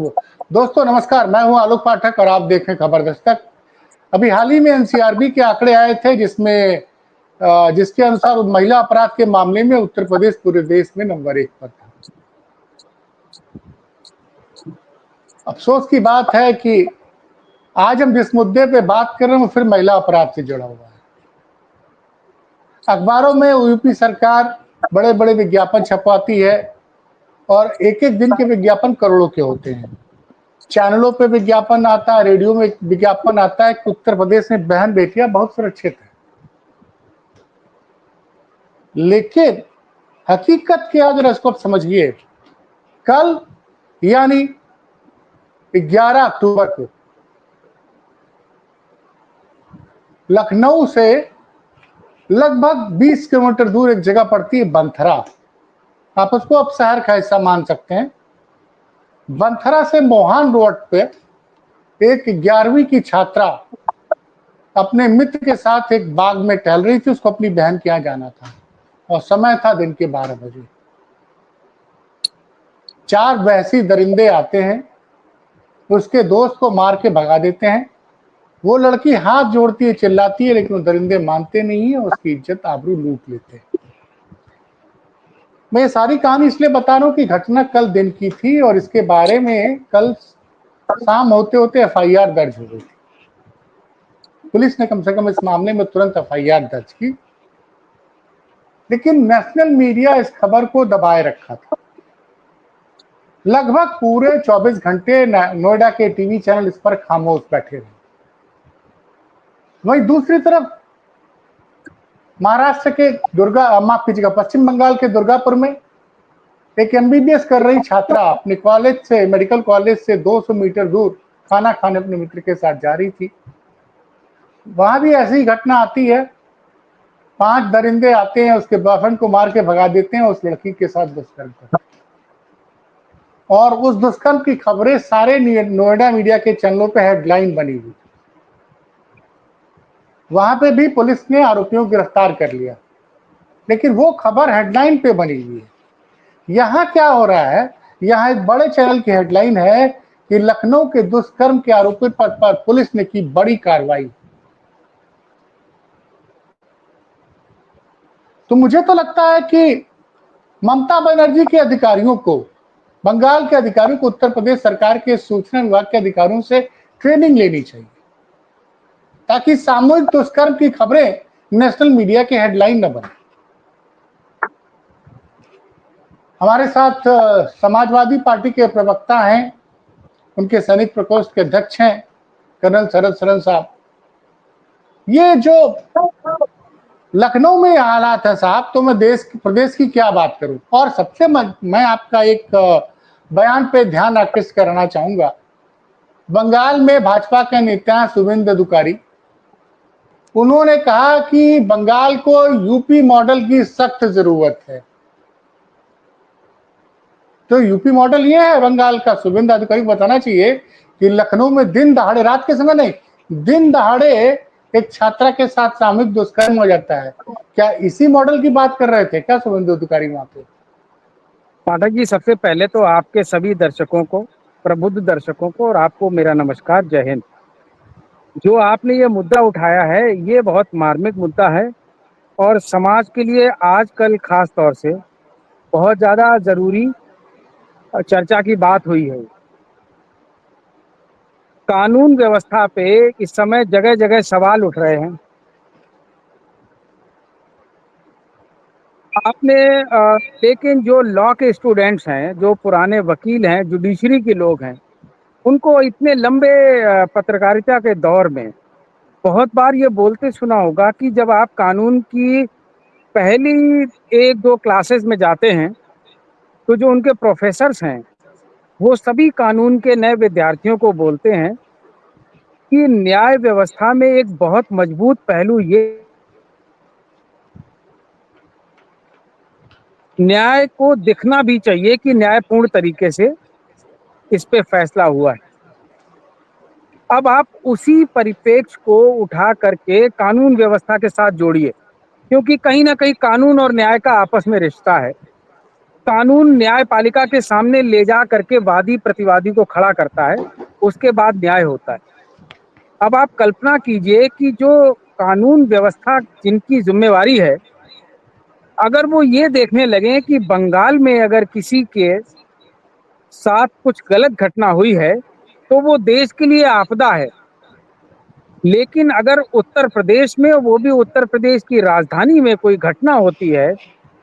दोस्तों नमस्कार, मैं हूं आलोक पाठक और आप देख रहे हैं खबर दस्तक। अभी हाल ही में एनसीआरबी के आंकड़े आए थे जिसके अनुसार महिला अपराध के मामले में उत्तर प्रदेश पूरे देश में नंबर 1 पर था। अफसोस की बात है कि आज हम जिस मुद्दे पे बात कर रहे हैं वो फिर महिला अपराध से जुड़ा हुआ है। अखबारों में यूपी सरकार बड़े-बड़े विज्ञापन छपवाती है और एक-एक दिन के विज्ञापन करोड़ों के होते हैं। चैनलों पे विज्ञापन आता है, रेडियो में विज्ञापन आता है कि उत्तर प्रदेश में बहन-बेटियां बहुत सुरक्षित हैं। लेकिन हकीकत क्या है जरा इसको आप समझिए। कल यानी 11 अक्टूबर को लखनऊ से लगभग 20 किलोमीटर दूर एक जगह पड़ती है बंथरा। आप उसको अब शहर का हिस्सा मान सकते हैं। बंथरा से मोहान रोड पे एक 11वीं की छात्रा अपने मित्र के साथ एक बाग में टहल रही थी। उसको अपनी बहन के यहाँ जाना था और समय था दिन के 12 बजे। 4 वहशी दरिंदे आते हैं, उसके दोस्त को मार के भगा देते हैं। वो लड़की हाथ जोड़ती है, चिल्लाती है, लेकिन वो दरिंदे मानते नहीं है, उसकी इज्जत आबरू लूट लेते हैं। मैं ये सारी कहानी इसलिए बता रहा हूँ कि घटना कल दिन की थी और इसके बारे में कल शाम होते-होते एफआईआर दर्ज हो गई थी। पुलिस ने कम से कम इस मामले में तुरंत एफआईआर दर्ज की, लेकिन नेशनल मीडिया इस खबर को दबाए रखा था। लगभग पूरे 24 घंटे नोएडा के टीवी चैनल इस पर खामोश बैठे रहे। वहीं दूसरी तरफ महाराष्ट्र के माफ कीजिएगा, पश्चिम बंगाल के दुर्गापुर में एक एमबीबीएस कर रही छात्रा अपने मेडिकल कॉलेज से 200 मीटर दूर खाना खाने अपने मित्र के साथ जा रही थी। वहां भी ऐसी घटना आती है। 5 दरिंदे आते हैं, उसके बॉयफ्रेंड को मार के भगा देते हैं, उस लड़की के साथ दुष्कर्म करते हैं और उस दुष्कर्म की खबरें सारे नोएडा मीडिया के चैनलों पे हेडलाइन बनी हुई। वहां पे भी पुलिस ने आरोपियों को गिरफ्तार कर लिया, लेकिन वो खबर हेडलाइन पे बनी हुई है। यहाँ क्या हो रहा है, यहाँ एक बड़े चैनल की हेडलाइन है कि लखनऊ के दुष्कर्म के आरोपी पर पुलिस ने की बड़ी कार्रवाई। तो मुझे तो लगता है कि ममता बनर्जी के अधिकारियों को, बंगाल के अधिकारियों को उत्तर प्रदेश सरकार के सूचना विभाग के अधिकारियों से ट्रेनिंग लेनी चाहिए, ताकि सामूहिक दुष्कर्म की खबरें नेशनल मीडिया की हेडलाइन न बने। हमारे साथ समाजवादी पार्टी के प्रवक्ता हैं, उनके सैनिक प्रकोष्ठ के अध्यक्ष हैं कर्नल शरद सरन साहब। ये जो लखनऊ में हालात है साहब, तो मैं प्रदेश की क्या बात करूं। और सबसे मैं आपका एक बयान पे ध्यान आकृष्ट कराना चाहूंगा। बंगाल में भाजपा के नेता शुभेंदु अधिकारी, उन्होंने कहा कि बंगाल को यूपी मॉडल की सख्त जरूरत है। तो यूपी मॉडल ये है बंगाल का। शुभेंदु अधिकारी को बताना चाहिए कि लखनऊ में दिन दहाड़े, रात के समय नहीं, दिन दहाड़े एक छात्रा के साथ सामूहिक दुष्कर्म हो जाता है। क्या इसी मॉडल की बात कर रहे थे क्या शुभेंदु अधिकारी वहां पे? पाठक जी, सबसे पहले तो आपके सभी दर्शकों को, प्रबुद्ध दर्शकों को और आपको मेरा नमस्कार, जय हिंद। जो आपने ये मुद्दा उठाया है, ये बहुत मार्मिक मुद्दा है और समाज के लिए आजकल खास तौर से बहुत ज़्यादा ज़रूरी चर्चा की बात हुई है। कानून व्यवस्था पे इस समय जगह जगह सवाल उठ रहे हैं। आपने लेकिन जो लॉ के स्टूडेंट्स हैं, जो पुराने वकील हैं, जुडिशरी के लोग हैं, उनको इतने लंबे पत्रकारिता के दौर में बहुत बार ये बोलते सुना होगा कि जब आप कानून की पहली 1-2 क्लासेस में जाते हैं, तो जो उनके प्रोफेसर्स हैं, वो सभी कानून के नए विद्यार्थियों को बोलते हैं कि न्याय व्यवस्था में एक बहुत मजबूत पहलू ये, न्याय को दिखना भी चाहिए कि न्यायपूर्ण तरीके से इस पे फैसला हुआ है। अब आप उसी परिप्रेक्ष्य को उठा करके कानून व्यवस्था के साथ जोड़िए, क्योंकि कहीं ना कहीं कानून और न्याय का आपस में रिश्ता है। कानून न्यायपालिका के सामने ले जा करके वादी प्रतिवादी को खड़ा करता है, उसके बाद न्याय होता है। अब आप कल्पना कीजिए कि जो कानून व्यवस्था जिनकी जिम्मेवारी है, अगर वो ये देखने लगे कि बंगाल में अगर किसी के साथ कुछ गलत घटना हुई है तो वो देश के लिए आपदा है, लेकिन अगर उत्तर प्रदेश में, वो भी उत्तर प्रदेश की राजधानी में कोई घटना होती है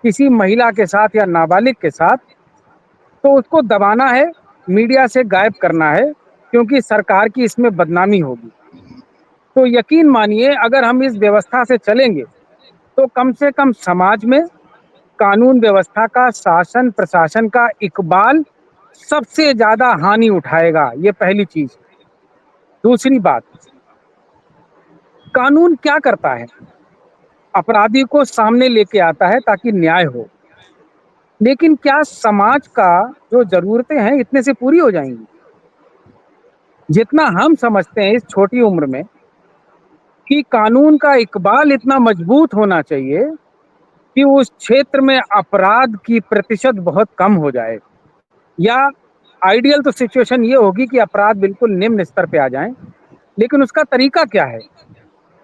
किसी महिला के साथ या नाबालिग के साथ, तो उसको दबाना है, मीडिया से गायब करना है, क्योंकि सरकार की इसमें बदनामी होगी। तो यकीन मानिए, अगर हम इस व्यवस्था से चलेंगे तो कम से कम समाज में कानून व्यवस्था का, शासन प्रशासन का इकबाल सबसे ज्यादा हानि उठाएगा। ये पहली चीज। दूसरी बात, कानून क्या करता है? अपराधी को सामने लेके आता है ताकि न्याय हो, लेकिन क्या समाज का जो जरूरतें हैं इतने से पूरी हो जाएंगी? जितना हम समझते हैं इस छोटी उम्र में कि कानून का इकबाल इतना मजबूत होना चाहिए कि उस क्षेत्र में अपराध की प्रतिशत बहुत कम हो जाए, या आइडियल तो सिचुएशन ये होगी कि अपराध बिल्कुल निम्न स्तर पे आ जाएं। लेकिन उसका तरीका क्या है?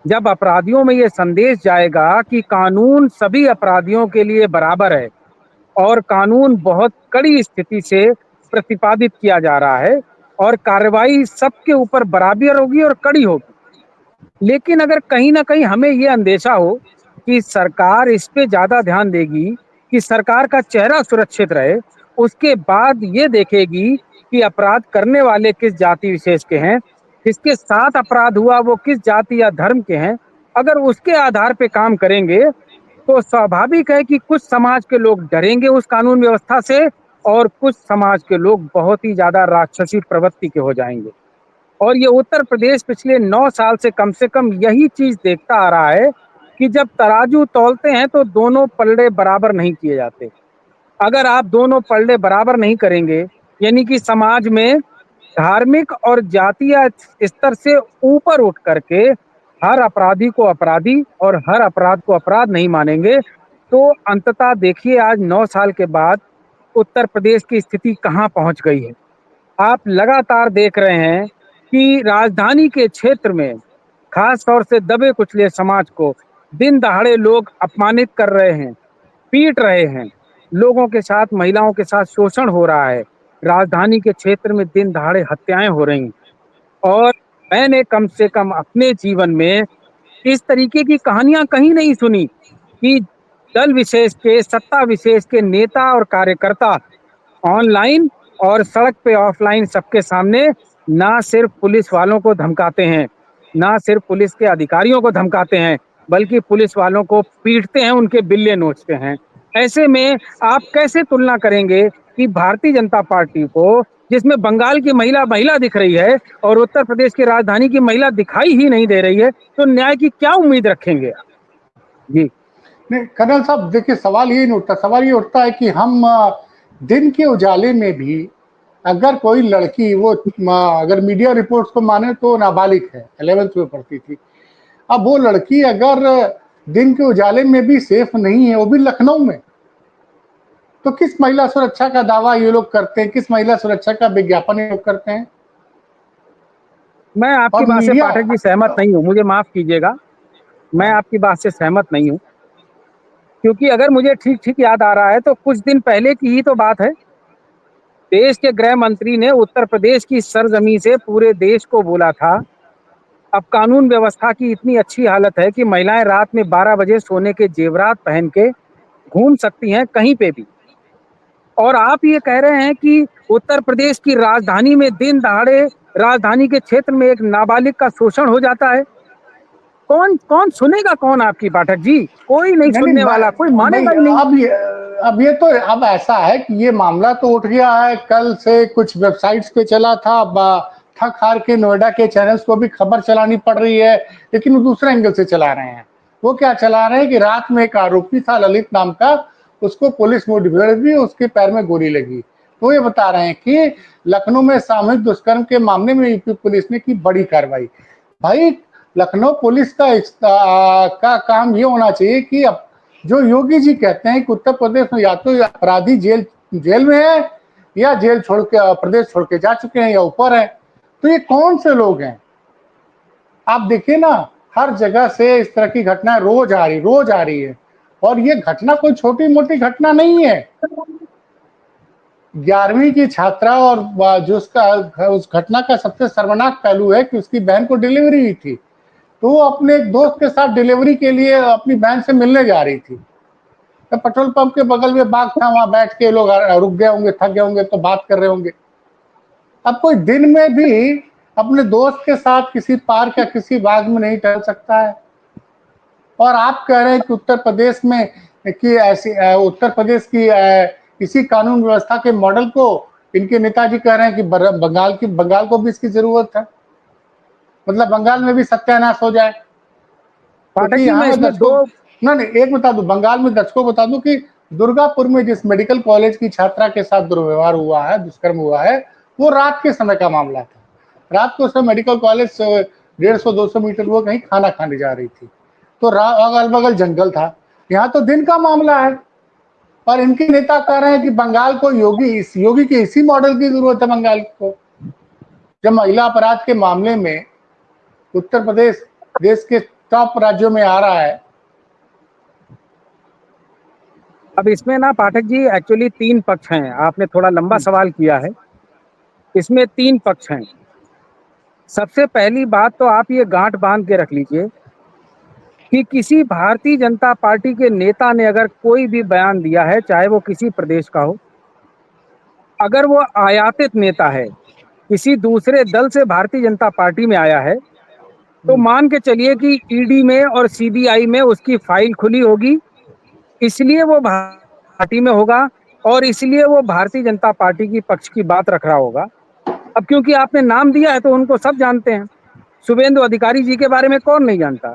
जब अपराधियों में ये संदेश जाएगा कि कानून सभी अपराधियों के लिए बराबर है और कानून बहुत कड़ी स्थिति से प्रतिपादित किया जा रहा है और कार्रवाई सबके ऊपर बराबर होगी और कड़ी होगी, लेकिन अगर कहीं ना कहीं हमें ये अंदेशा हो कि सरकार इस पे ज्यादा ध्यान देगी कि सरकार का चेहरा सुरक्षित रहे, उसके बाद ये देखेगी कि अपराध करने वाले किस जाति विशेष के हैं, किसके साथ अपराध हुआ वो किस जाति या धर्म के हैं, अगर उसके आधार पे काम करेंगे तो स्वाभाविक है कि कुछ समाज के लोग डरेंगे उस कानून व्यवस्था से और कुछ समाज के लोग बहुत ही ज्यादा राक्षसी प्रवृत्ति के हो जाएंगे। और ये उत्तर प्रदेश पिछले 9 साल से कम यही चीज देखता आ रहा है कि जब तराजू तौलते हैं तो दोनों पलड़े बराबर नहीं किए जाते। अगर आप दोनों पलड़े बराबर नहीं करेंगे, यानी कि समाज में धार्मिक और जातीय स्तर से ऊपर उठ करके हर अपराधी को अपराधी और हर अपराध को अपराध नहीं मानेंगे, तो अंततः देखिए आज 9 साल के बाद उत्तर प्रदेश की स्थिति कहाँ पहुंच गई है। आप लगातार देख रहे हैं कि राजधानी के क्षेत्र में खास तौर से दबे कुचले समाज को दिन दहाड़े लोग अपमानित कर रहे हैं, पीट रहे हैं, लोगों के साथ, महिलाओं के साथ शोषण हो रहा है, राजधानी के क्षेत्र में दिन दहाड़े हत्याएं हो रही हैं। और मैंने कम से कम अपने जीवन में इस तरीके की कहानियां कहीं नहीं सुनी कि दल विशेष के, सत्ता विशेष के नेता और कार्यकर्ता ऑनलाइन और सड़क पे ऑफलाइन सबके सामने ना सिर्फ पुलिस वालों को धमकाते हैं, ना सिर्फ पुलिस के अधिकारियों को धमकाते हैं, बल्कि पुलिस वालों को पीटते हैं, उनके बिल्ले नोचते हैं। ऐसे में आप कैसे तुलना करेंगे कि भारतीय जनता पार्टी को, जिसमें बंगाल की महिला महिला दिख रही है और उत्तर प्रदेश की राजधानी की महिला दिखाई ही नहीं दे रही है, तो न्याय की क्या उम्मीद रखेंगे? जी नहीं कर्नल साहब, देखिए सवाल ये नहीं उठता, सवाल ये उठता है कि हम दिन के उजाले में भी अगर कोई लड़की, वो अगर मीडिया रिपोर्ट्स को माने तो नाबालिग है, 11th में पढ़ती थी, अब वो लड़की अगर दिन के उजाले में भी सेफ नहीं है, वो भी लखनऊ में, तो किस महिला सुरक्षा का दावा ये लोग करते हैं, किस महिला सुरक्षा का विज्ञापन ये लोग करते हैं? मैं आपकी और बात से मीडिया, पाठक जी सहमत नहीं हूँ, मुझे माफ कीजिएगा, मैं आपकी बात से सहमत नहीं हूँ, क्योंकि अगर मुझे ठीक ठीक याद आ रहा है तो कुछ दिन पहले की ही तो बात है, देश के गृह मंत्री ने उत्तर प्रदेश की सरजमी से पूरे देश को बोला था, अब कानून व्यवस्था की इतनी अच्छी हालत है कि महिलाएं रात में 12 बजे सोने के जेवरात पहन के घूम सकती हैं कहीं पे भी। और आप ये कह रहे हैं कि उत्तर प्रदेश की राजधानी में दिन दहाड़े राजधानी के क्षेत्र में एक नाबालिग का शोषण हो जाता है। कौन कौन सुनेगा, कौन आपकी पाठक जी? कोई नहीं नहीं नहीं सुनने वाला, कोई भाई, मानेगा ही नहीं। अब ये तो अब ऐसा है कि ये मामला तो उठ गया है, कल से कुछ वेबसाइट्स पे चला था, अब थक हार के नोएडा के चैनल्स को भी खबर चलानी पड़ रही है, लेकिन वो दूसरे एंगल से चला रहे हैं। वो क्या चला रहे हैं कि रात में एक आरोपी था ललित नाम का, उसको पुलिस मुठभेड़ हुई, उसके पैर में गोली लगी। तो ये बता रहे हैं कि लखनऊ में सामूहिक दुष्कर्म के मामले में यूपी पुलिस ने की बड़ी कार्रवाई। भाई, लखनऊ पुलिस का काम ये होना चाहिए कि अब जो योगी जी कहते हैं कि उत्तर प्रदेश में या तो अपराधी जेल में है या जेल छोड़ के प्रदेश छोड़ के जा चुके हैं या ऊपर है, तो ये कौन से लोग हैं? आप देखिए ना, हर जगह से इस तरह की घटनाएं रोज आ रही है, और ये घटना कोई छोटी मोटी घटना नहीं है। 11वीं की छात्रा, और जो उसका उस घटना का सबसे शर्मनाक पहलू है कि उसकी बहन को डिलीवरी हुई थी, तो वो अपने एक दोस्त के साथ डिलीवरी के लिए अपनी बहन से मिलने जा रही थी। तो पेट्रोल पंप के बगल में बाग था, वहां बैठ के लोग रुक गए होंगे, थक गए होंगे, तो बात कर रहे होंगे। अब कोई दिन में भी अपने दोस्त के साथ किसी पार्क या किसी बाग में नहीं टहल सकता है, और आप कह रहे हैं कि उत्तर प्रदेश में कि ऐसी उत्तर प्रदेश की इसी कानून व्यवस्था के मॉडल को इनके नेताजी कह रहे हैं कि बंगाल को भी इसकी जरूरत है, मतलब बंगाल में भी सत्यानाश हो जाए। पाठक क्योंकि जी, यहाँ मैं में इसमें दर्शकों, दो ना नहीं, एक बता दूं, बंगाल में दर्शकों बता दूं कि दुर्गापुर में जिस मेडिकल कॉलेज की छात्रा के साथ दुर्व्यवहार हुआ है, दुष्कर्म हुआ है, वो रात के समय का मामला था। रात को उसमें मेडिकल कॉलेज से 150-200 मीटर वो कहीं खाना खाने जा रही थी, तो अगल बगल जंगल था। यहाँ तो दिन का मामला है, और इनके नेता कह रहे हैं कि बंगाल को योगी के इसी मॉडल की जरूरत है बंगाल को। जब महिला अपराध के मामले में उत्तर प्रदेश देश के टॉप राज्यों में आ रहा है। अब इसमें ना पाठक जी एक्चुअली 3 पक्ष हैं। आपने थोड़ा लंबा सवाल किया है। इसमें 3 पक्ष हैं। सबसे पहली बात तो आप ये गांठ बांध के रख लीजिए कि किसी भारतीय जनता पार्टी के नेता ने अगर कोई भी बयान दिया है, चाहे वो किसी प्रदेश का हो, अगर वो आयातित नेता है, किसी दूसरे दल से भारतीय जनता पार्टी में आया है, तो मान के चलिए कि ईडी में और सीबीआई में उसकी फाइल खुली होगी, इसलिए वो पार्टी में होगा और इसलिए वो भारतीय जनता पार्टी की पक्ष की बात रख रहा होगा। अब क्योंकि आपने नाम दिया है तो उनको सब जानते हैं। शुभेंदु अधिकारी जी के बारे में कौन नहीं जानता?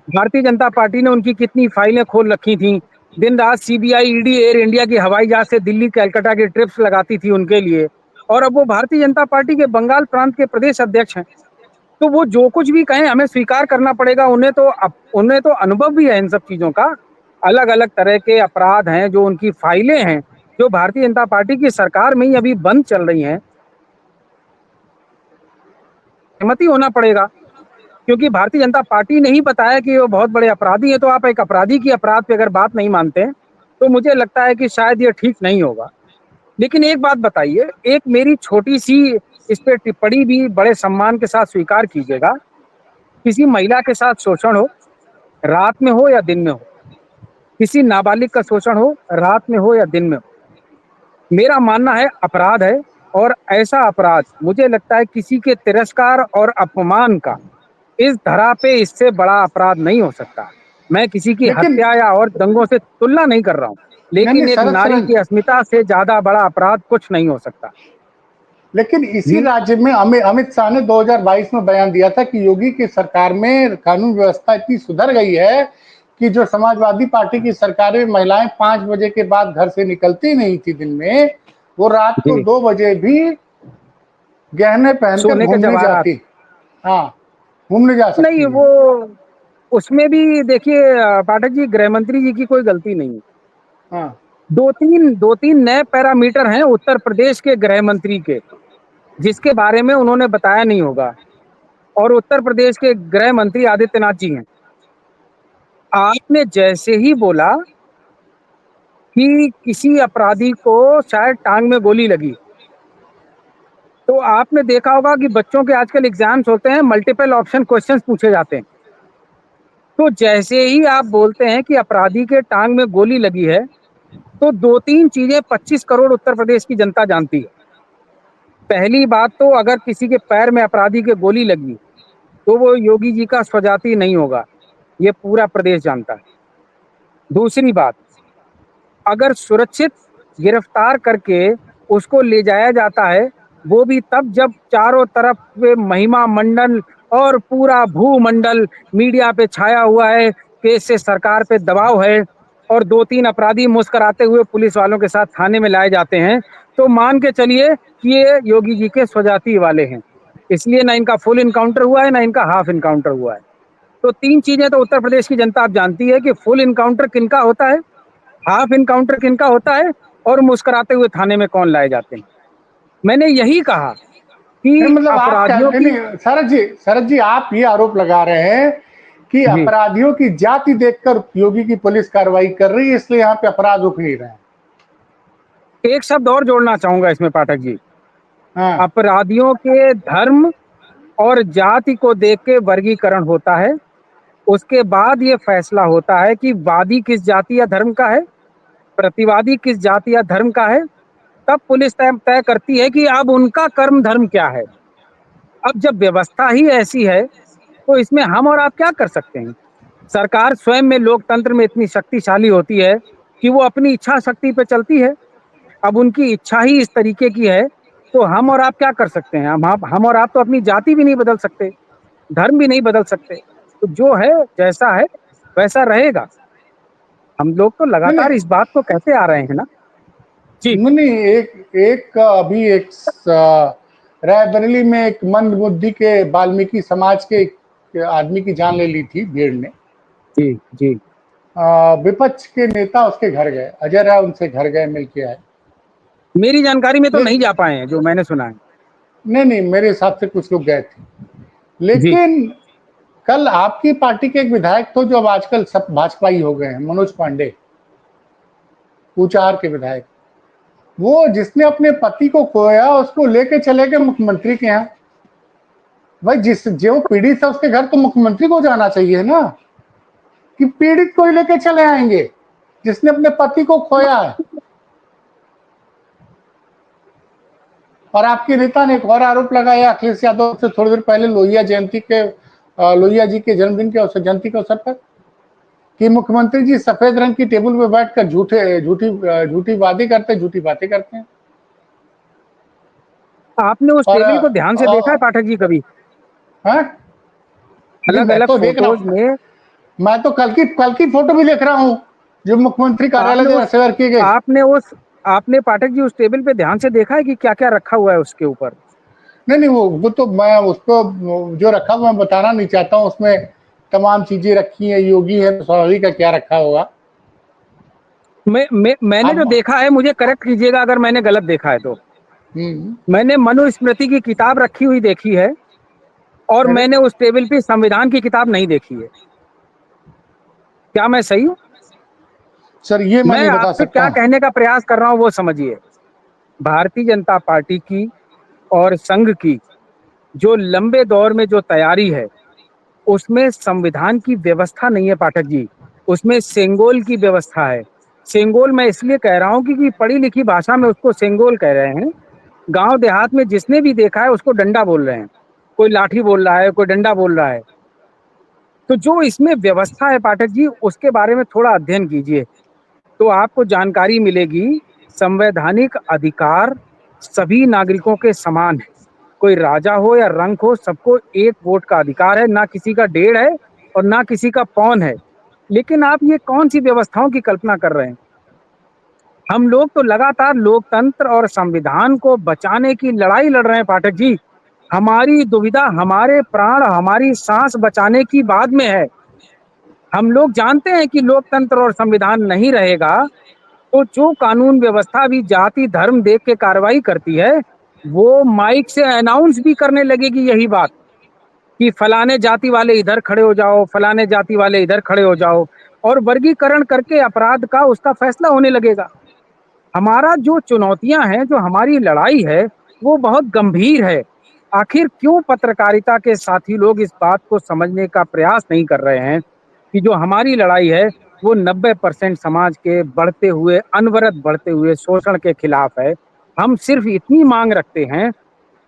भारतीय जनता पार्टी ने उनकी कितनी फाइलें खोल रखी थी। दिन रात सीबीआई, ईडी, एयर इंडिया की हवाई जहाज से दिल्ली, कलकत्ता की ट्रिप्स लगाती थी उनके लिए, और अब वो भारतीय जनता पार्टी के बंगाल प्रांत के प्रदेश अध्यक्ष हैं। तो वो जो कुछ भी कहें हमें स्वीकार करना पड़ेगा। उन्हें तो अनुभव भी है इन सब चीजों का। अलग अलग तरह के अपराध हैं जो उनकी फाइलें हैं, जो भारतीय जनता पार्टी की सरकार में ही अभी बंद चल रही हैं। सहमति होना पड़ेगा, क्योंकि भारतीय जनता पार्टी ने ही बताया कि वो बहुत बड़े अपराधी हैं। तो आप एक अपराधी की अपराध पे अगर बात नहीं मानते हैं, तो मुझे लगता है कि शायद ये ठीक नहीं होगा। लेकिन एक बात बताइए, एक मेरी छोटी सी इस पे टिप्पणी भी बड़े सम्मान के साथ स्वीकार कीजिएगा। किसी महिला के साथ शोषण हो, रात में हो या दिन में हो, किसी नाबालिग का शोषण हो, रात में हो या दिन में हो, मेरा मानना है अपराध है। और ऐसा अपराध मुझे लगता है किसी के तिरस्कार और अपमान का इस धरा पे इससे बड़ा अपराध नहीं हो सकता। मैं किसी की लेकिन हत्या या और दंगों से तुलना नहीं कर रहा हूं, नहीं नहीं, लेकिन एक शरद नारी शरद, की अस्मिता से ज्यादा बड़ा अपराध कुछ नहीं हो सकता। लेकिन इसी जी राज्य में अमित शाह ने 2022 में बयान दिया था कि योगी की सरकार में कानून व्यवस्था इतनी सुधर गई है कि जो समाजवादी पार्टी की सरकार में महिलाएं 5 बजे के बाद घर से निकलती नहीं थी दिन में, वो रात को जी 2 बजे भी गहने पहनकर सोने के घूमने जवाहरात। जाती। हाँ, घूमने जा नहीं, सकती वो हैं। उसमें भी देखिए पाठक जी, गृह मंत्री जी की कोई गलती नहीं है। हाँ, दो तीन नए पैरामीटर हैं उत्तर प्रदेश के गृह मंत्री के, जिसके बारे में उन्होंने बताया नहीं होगा। और उत्तर प्रदेश के गृह मंत्री आदित्यनाथ जी हैं। आपने जैसे ही बोला कि किसी अपराधी को शायद टांग में गोली लगी, तो आपने देखा होगा कि बच्चों के आजकल एग्जाम्स होते हैं, मल्टीपल ऑप्शन क्वेश्चंस पूछे जाते हैं। तो जैसे ही आप बोलते हैं कि अपराधी के टांग में गोली लगी है, तो 2-3 चीजें 25 करोड़ उत्तर प्रदेश की जनता जानती है। पहली बात तो अगर किसी के पैर में अपराधी के गोली लगी, तो वो योगी जी का स्वजाति नहीं होगा, ये पूरा प्रदेश जानता है। दूसरी बात, अगर सुरक्षित गिरफ्तार करके उसको ले जाया जाता है, वो भी तब जब चारों तरफ पे महिमा मंडल और पूरा भूमंडल मीडिया पे छाया हुआ है कि इससे सरकार पे दबाव है, और 2-3 अपराधी मुस्कुराते हुए पुलिस वालों के साथ थाने में लाए जाते हैं, तो मान के चलिए कि ये योगी जी के स्वजाति वाले हैं। इसलिए ना इनका फुल इनकाउंटर हुआ है, ना इनका हाफ इनकाउंटर हुआ है। तो 3 चीजें तो उत्तर प्रदेश की जनता आप जानती है कि फुल इनकाउंटर किनका होता है, हाफ इनकाउंटर किनका होता है और मुस्कुराते हुए थाने में कौन लाए जाते हैं। मैंने यही कहा नहीं कि मतलब आप क्या अपराधियों नहीं की नहीं शरद जी आप ये आरोप लगा रहे हैं कि जी, अपराधियों की जाति देखकर योगी की पुलिस कार्रवाई कर रही है, इसलिए यहाँ पे अपराध रुक नहीं रहे हैं। एक शब्द और जोड़ना चाहूंगा इसमें पाठक जी, हाँ। अपराधियों के धर्म और जाति को देख के वर्गीकरण होता है। उसके बाद ये फैसला होता है कि वादी किस जाति या धर्म का है, प्रतिवादी किस जाति या धर्म का है। तब पुलिस तय तय करती है कि अब उनका कर्म धर्म क्या है। अब जब व्यवस्था ही ऐसी है तो इसमें हम और आप क्या कर सकते हैं। सरकार स्वयं में लोकतंत्र में इतनी शक्तिशाली होती है कि वो अपनी इच्छा शक्ति पे चलती है। अब उनकी इच्छा ही इस तरीके की है तो हम और आप क्या कर सकते हैं। हम और आप तो अपनी जाति भी नहीं बदल सकते, धर्म भी नहीं बदल सकते। तो जो है जैसा है वैसा रहेगा। हम लोग तो नहीं लगातार नहीं इस बात को कहते आ रहे हैं ना। जी, नहीं नहीं, एक एक अभी एक रायबरेली में एक मंद बुद्धि के वाल्मीकि समाज के एक आदमी की जान ले ली थी भीड़ ने। जी, जी। विपक्ष के नेता उसके घर गए, अजय राय उनसे घर गए, मिल के आए। मेरी जानकारी में तो नहीं लेकिन जा पाए हैं जो मैंने सुना है। नहीं नहीं, मेरे हिसाब से कुछ लोग गए थे। जी, लेकिन कल आपकी पार्टी के एक विधायक तो जो अब आजकल सब भाजपाई हो गए हैं, मनोज पांडे, ऊंचाहार के विधायक, वो जिसने अपने पति को खोया उसको लेके चले गए मुख्यमंत्री के यहाँ। भाई जिस जो पीड़ित है उसके घर तो मुख्यमंत्री को जाना चाहिए ना, कि पीड़ित को ही लेके चले आएंगे जिसने अपने पति को खोया है। और आपके नेता ने एक और आरोप लगाया अखिलेश यादव से थोड़ी देर पहले लोहिया जयंती के लोहिया जी के जन्मदिन के अवसर, जयंती के अवसर पर, कि मुख्यमंत्री जी सफेद रंग की टेबल पे बैठकर झूठी झूठी बातें करते हैं। आपने उस और टेबल को ध्यान से देखा है पाठक जी कभी? हाँ, नहीं अलग मैं अलग तो देख रहा फोटोज हूँ, में मैं तो कल की फोटो भी देख रहा हूँ जो मुख्यमंत्री कार्यालय आपने द्वारा उस शेयर की गई। आपने उस आपने पाठक जी उस टेबल पे ध्यान से देखा है कि क्या क्या रखा हुआ है उसके ऊपर? नहीं नहीं, वो तो मैं उसको जो रखा हुआ मैं बताना नहीं चाहता हूँ, उसमें तमाम चीजें रखी हैं, योगी है तो स्वाभाविक का क्या रखा होगा। मैंने जो अब देखा है, मुझे करेक्ट कीजिएगा अगर मैंने गलत देखा है तो। हम्म, मैंने मनुस्मृति की किताब रखी हुई देखी है और अरे मैंने उस टेबल पे संविधान की किताब नहीं देखी है। क्या मैं सही हूँ? सर ये मैं मैं नहीं बता आपसे सकता। क्या कहने का प्रयास कर रहा हूँ वो समझिए। भारतीय जनता पार्टी की और संघ की जो लंबे दौर में जो तैयारी है उसमें संविधान की व्यवस्था नहीं है पाठक जी, उसमें सेंगोल की व्यवस्था है। सेंगोल मैं इसलिए कह रहा हूँ क्योंकि पढ़ी लिखी भाषा में उसको सेंगोल कह रहे हैं। गांव देहात में जिसने भी देखा है उसको डंडा बोल रहे हैं। कोई लाठी बोल रहा है, कोई डंडा बोल रहा है। तो जो इसमें व्यवस्था है पाठक जी, उसके बारे में थोड़ा अध्ययन कीजिए तो आपको जानकारी मिलेगी। संवैधानिक अधिकार सभी नागरिकों के समान है। कोई राजा हो या रंक हो, सबको एक वोट का अधिकार है। ना किसी का डेढ़ है और ना किसी का पौन है। लेकिन आप ये कौन सी व्यवस्थाओं की कल्पना कर रहे हैं। हम लोग तो लगातार लोकतंत्र और संविधान को बचाने की लड़ाई लड़ रहे हैं पाठक जी। हमारी दुविधा, हमारे प्राण, हमारी सांस बचाने की बाद में है। हम लोग जानते हैं कि लोकतंत्र और संविधान नहीं रहेगा तो जो कानून व्यवस्था भी जाति धर्म देख के कार्रवाई करती है वो माइक से अनाउंस भी करने लगेगी यही बात कि फलाने जाति वाले इधर खड़े हो जाओ, फलाने जाति वाले इधर खड़े हो जाओ। और वर्गीकरण करके अपराध का उसका फैसला होने लगेगा। हमारा जो चुनौतियां हैं, जो हमारी लड़ाई है वो बहुत गंभीर है। आखिर क्यों पत्रकारिता के साथी लोग इस बात को समझने का प्रयास नहीं कर रहे हैं कि जो हमारी लड़ाई है वो 90% समाज के बढ़ते हुए, अनवरत बढ़ते हुए शोषण के खिलाफ है। हम सिर्फ इतनी मांग रखते हैं,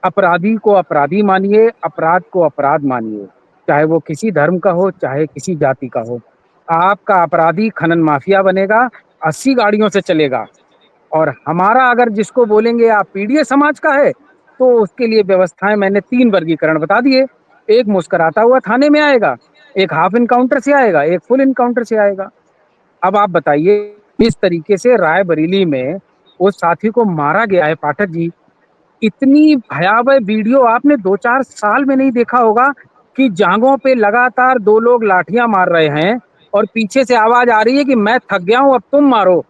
अपराधी को अपराधी मानिए, अपराध को अपराध मानिए। चाहे वो किसी धर्म का हो, चाहे किसी जाति का हो। आपका अपराधी खनन माफिया बनेगा, 80 गाड़ियों से चलेगा। और हमारा अगर जिसको बोलेंगे आप पीड़ित समाज का है तो उसके लिए व्यवस्थाएं मैंने 3 वर्गीकरण बता दिए। एक मुस्कुराता हुआ थाने में आएगा, एक हाफ इनकाउंटर से आएगा, एक फुल इनकाउंटर से आएगा। अब आप बताइए, इस तरीके से रायबरेली में उस साथी को मारा गया है पाठक जी। इतनी भयावह वीडियो आपने 2-4 साल में नहीं देखा होगा। कि जांघों पे लगातार 2 लोग लाठियां मार रहे हैं और पीछे से आवाज आ रही है कि मैं थक गया हूं, अब तुम मारो।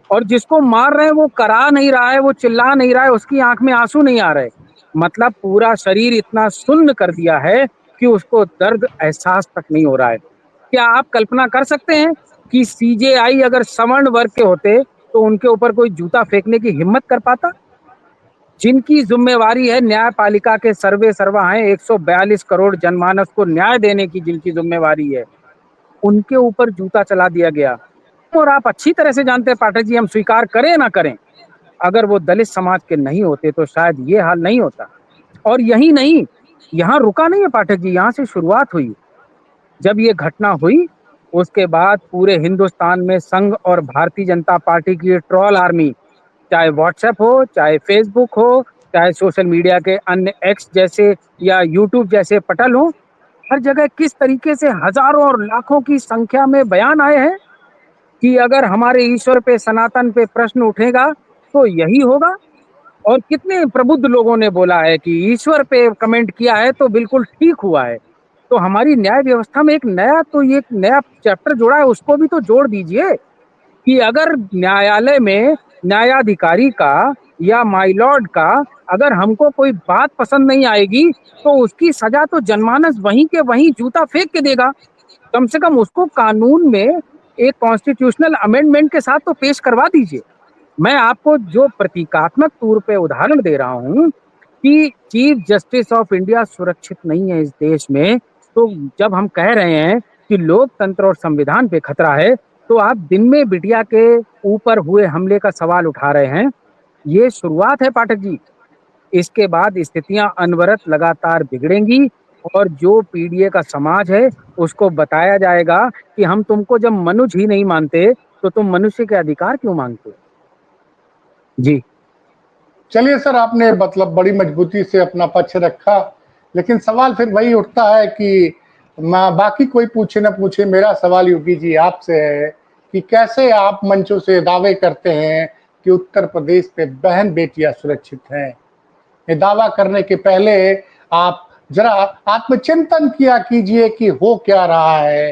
और जिसको मार रहे हैं वो करा नहीं रहा है, वो चिल्ला नहीं रहा है, उसकी आंख में आंसू नहीं आ रहे। मतलब पूरा शरीर इतना सुन्न कर दिया है कि उसको दर्द एहसास तक नहीं हो रहा है। क्या आप कल्पना कर सकते हैं कि सीजेआई अगर सवर्ण वर्ग के होते तो उनके ऊपर कोई जूता फेंकने की हिम्मत कर पाता? जिनकी जिम्मेवारी है न्यायपालिका के सर्वे सर्वा हैं, 142 करोड़ जनमानस को न्याय देने की जिनकी जिम्मेवारी है, उनके ऊपर जूता चला दिया गया। और आप अच्छी तरह से जानते हैं पाठक जी, हम स्वीकार करें ना करें, अगर वो दलित समाज के नहीं होते तो शायद ये हाल नहीं होता। और यही नहीं, यहाँ रुका नहीं है पाठक जी, यहाँ से शुरुआत हुई। जब ये घटना हुई, उसके बाद पूरे हिंदुस्तान में संघ और भारतीय जनता पार्टी की ट्रोल आर्मी, चाहे व्हाट्सएप हो, चाहे फेसबुक हो, चाहे सोशल मीडिया के अन्य एक्स जैसे या यूट्यूब जैसे पटल हो, हर जगह किस तरीके से हजारों और लाखों की संख्या में बयान आए हैं कि अगर हमारे ईश्वर पे, सनातन पे प्रश्न उठेगा तो यही होगा। और कितने प्रबुद्ध लोगों ने बोला है कि ईश्वर पे कमेंट किया है तो बिल्कुल ठीक हुआ है। तो हमारी न्याय व्यवस्था में ये एक नया चैप्टर जोड़ा है, उसको भी तो जोड़ दीजिए कि अगर न्यायालय में न्यायाधिकारी का या माय लॉर्ड का अगर हमको कोई बात पसंद नहीं आएगी तो उसकी सजा तो जनमानस वहीं के वहीं जूता फेंक के देगा। कम से कम उसको कानून में एक कॉन्स्टिट्यूशनल अमेंडमेंट के साथ तो पेश करवा दीजिए। मैं आपको जो प्रतीकात्मक तौर पे उदाहरण दे रहा हूं कि चीफ जस्टिस ऑफ इंडिया सुरक्षित नहीं है इस देश में, तो जब हम कह रहे हैं कि लोकतंत्र और संविधान पे खतरा है, तो आप दिन में बिटिया के ऊपर हुए हमले का सवाल उठा रहे हैं। ये शुरुआत है पाठक जी, इसके बाद स्थितियां अनवरत लगातार बिगड़ेंगी और जो पीडीए का समाज है उसको बताया जाएगा कि हम तुमको जब मनुष्य ही नहीं मानते तो तुम मनुष्य के अधिकार क्यों मांगते हो। जी। चलिए सर, आपने मतलब बड़ी मजबूती से अपना पक्ष रखा, लेकिन सवाल फिर वही उठता है कि बाकी कोई पूछे ना पूछे, मेरा सवाल योगी जी आपसे है कि कैसे आप मंचों से दावे करते हैं कि उत्तर प्रदेश पे बहन बेटियां सुरक्षित हैं। ये दावा करने के पहले आप जरा आत्मचिंतन किया कीजिए कि हो क्या रहा है।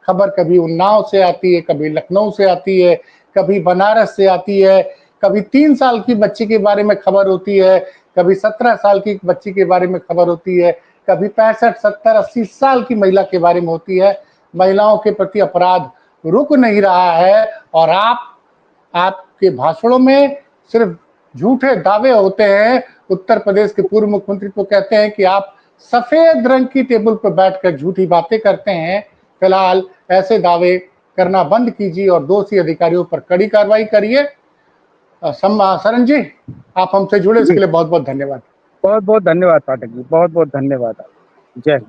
खबर कभी उन्नाव से आती है, कभी लखनऊ से आती है, कभी बनारस से आती है, कभी 3 साल की बच्ची के बारे में खबर होती है, कभी 17 साल की बच्ची के बारे में खबर होती है, कभी 65, 70, 80 साल की महिला के बारे में होती है। महिलाओं के प्रति अपराध रुक नहीं रहा है और आपके भाषणों में सिर्फ झूठे दावे होते हैं। उत्तर प्रदेश के पूर्व मुख्यमंत्री को कहते हैं कि आप सफेद रंग की टेबल पर बैठकर झूठी बातें करते हैं। फिलहाल ऐसे दावे करना बंद कीजिए और दोषी अधिकारियों पर कड़ी कार्रवाई करिए। शरण जी, आप हमसे जुड़े जी, इसके लिए बहुत बहुत धन्यवाद। बहुत बहुत धन्यवाद पाठक जी, बहुत बहुत धन्यवाद। जय हिंद।